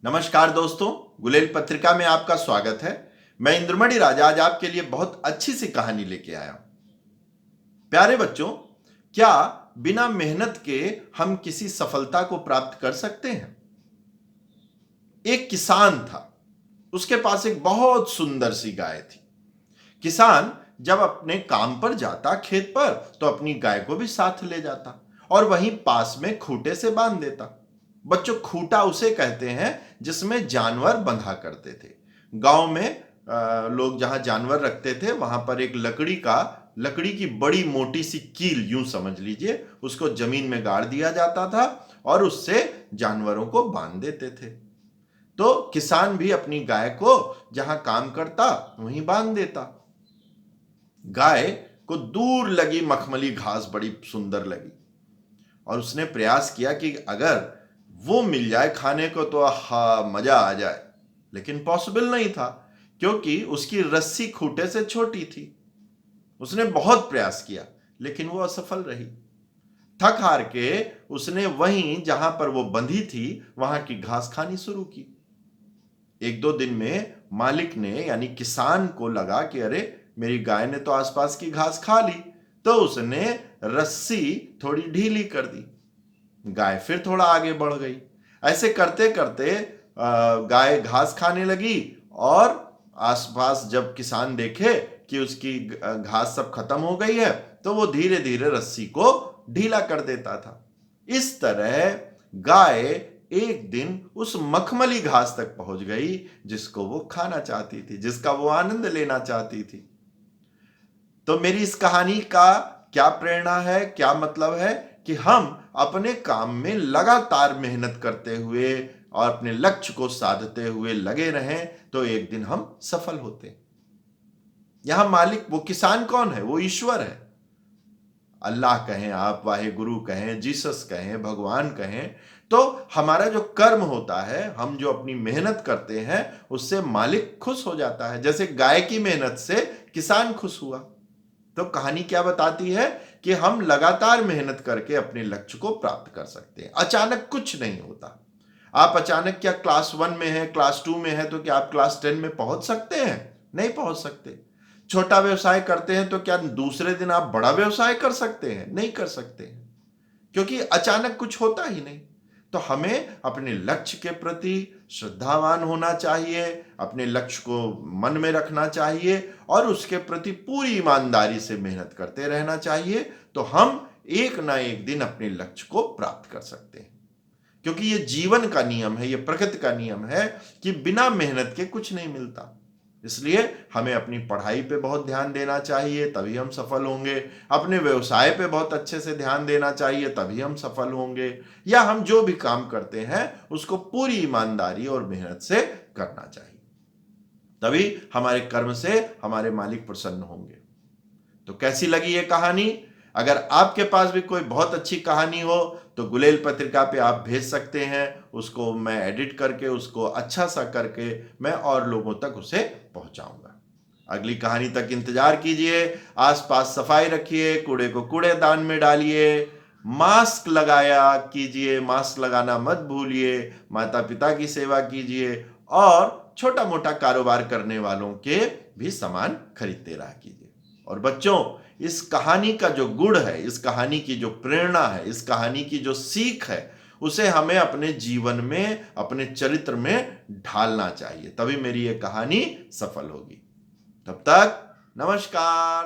नमस्कार दोस्तों, गुलेल पत्रिका में आपका स्वागत है। मैं इंद्रमणि राजा आज आपके लिए बहुत अच्छी सी कहानी लेके आया हूं। प्यारे बच्चों, क्या बिना मेहनत के हम किसी सफलता को प्राप्त कर सकते हैं? एक किसान था, उसके पास एक बहुत सुंदर सी गाय थी। किसान जब अपने काम पर जाता खेत पर तो अपनी गाय को भी साथ ले जाता और वहीं पास में खूंटे से बांध देता। बच्चों, खूंटा उसे कहते हैं जिसमें जानवर बंधा करते थे। गांव में लोग जहां जानवर रखते थे वहां पर एक लकड़ी की बड़ी मोटी सी कील, यूं समझ लीजिए, उसको जमीन में गाड़ दिया जाता था और उससे जानवरों को बांध देते थे। तो किसान भी अपनी गाय को जहां काम करता वहीं बांध देता। गाय को दूर लगी मखमली घास बड़ी सुंदर लगी और उसने प्रयास किया कि अगर वो मिल जाए खाने को तो हा मजा आ जाए। लेकिन पॉसिबल नहीं था, क्योंकि उसकी रस्सी खूंटे से छोटी थी। उसने बहुत प्रयास किया लेकिन वो असफल रही। थक हार के उसने वहीं जहां पर वो बंधी थी वहां की घास खानी शुरू की। एक दो दिन में मालिक ने यानी किसान को लगा कि अरे, मेरी गाय ने तो आसपास की घास खा ली, तो उसने रस्सी थोड़ी ढीली कर दी। गाय फिर थोड़ा आगे बढ़ गई। ऐसे करते करते गाय घास खाने लगी और आसपास जब किसान देखे कि उसकी घास सब खत्म हो गई है तो वो धीरे धीरे रस्सी को ढीला कर देता था। इस तरह गाय एक दिन उस मखमली घास तक पहुंच गई जिसको वो खाना चाहती थी, जिसका वो आनंद लेना चाहती थी। तो मेरी इस कहानी का क्या प्रेरणा है, क्या मतलब है कि हम अपने काम में लगातार मेहनत करते हुए और अपने लक्ष्य को साधते हुए लगे रहें तो एक दिन हम सफल होते हैं। यहां मालिक वो किसान कौन है? वो ईश्वर है। अल्लाह कहें आप, वाहे गुरु कहें, जीसस कहें, भगवान कहें, तो हमारा जो कर्म होता है, हम जो अपनी मेहनत करते हैं, उससे मालिक खुश हो जाता है। जैसे गाय की मेहनत से किसान खुश हुआ। तो कहानी क्या बताती है कि हम लगातार मेहनत करके अपने लक्ष्य को प्राप्त कर सकते हैं। अचानक कुछ नहीं होता। आप अचानक क्या क्लास 1 में है, क्लास 2 में है, तो क्या आप क्लास 10 में पहुंच सकते हैं? नहीं पहुंच सकते। छोटा व्यवसाय करते हैं तो क्या दूसरे दिन आप बड़ा व्यवसाय कर सकते हैं? नहीं कर सकते, क्योंकि अचानक कुछ होता ही नहीं। तो हमें अपने लक्ष्य के प्रति श्रद्धावान होना चाहिए, अपने लक्ष्य को मन में रखना चाहिए और उसके प्रति पूरी ईमानदारी से मेहनत करते रहना चाहिए। तो हम एक ना एक दिन अपने लक्ष्य को प्राप्त कर सकते हैं, क्योंकि ये जीवन का नियम है, ये प्रकृति का नियम है कि बिना मेहनत के कुछ नहीं मिलता। इसलिए हमें अपनी पढ़ाई पे बहुत ध्यान देना चाहिए, तभी हम सफल होंगे। अपने व्यवसाय पे बहुत अच्छे से ध्यान देना चाहिए, तभी हम सफल होंगे। या हम जो भी काम करते हैं उसको पूरी ईमानदारी और मेहनत से करना चाहिए, तभी हमारे कर्म से हमारे मालिक प्रसन्न होंगे। तो कैसी लगी ये कहानी? अगर आपके पास भी कोई बहुत अच्छी कहानी हो तो गुलेल पत्रिका पे आप भेज सकते हैं। उसको मैं एडिट करके, उसको अच्छा सा करके मैं और लोगों तक उसे पहुंचाऊंगा। अगली कहानी तक इंतजार कीजिए। आसपास सफाई रखिए, कूड़े को कूड़ेदान में डालिए, मास्क लगाया कीजिए, मास्क लगाना मत भूलिए, माता पिता की सेवा कीजिए और छोटा मोटा कारोबार करने वालों के भी सामान खरीदते रहा कीजिए। और बच्चों, इस कहानी का जो गुण है, इस कहानी की जो प्रेरणा है, इस कहानी की जो सीख है, उसे हमें अपने जीवन में, अपने चरित्र में ढालना चाहिए, तभी मेरी ये कहानी सफल होगी। तब तक नमस्कार।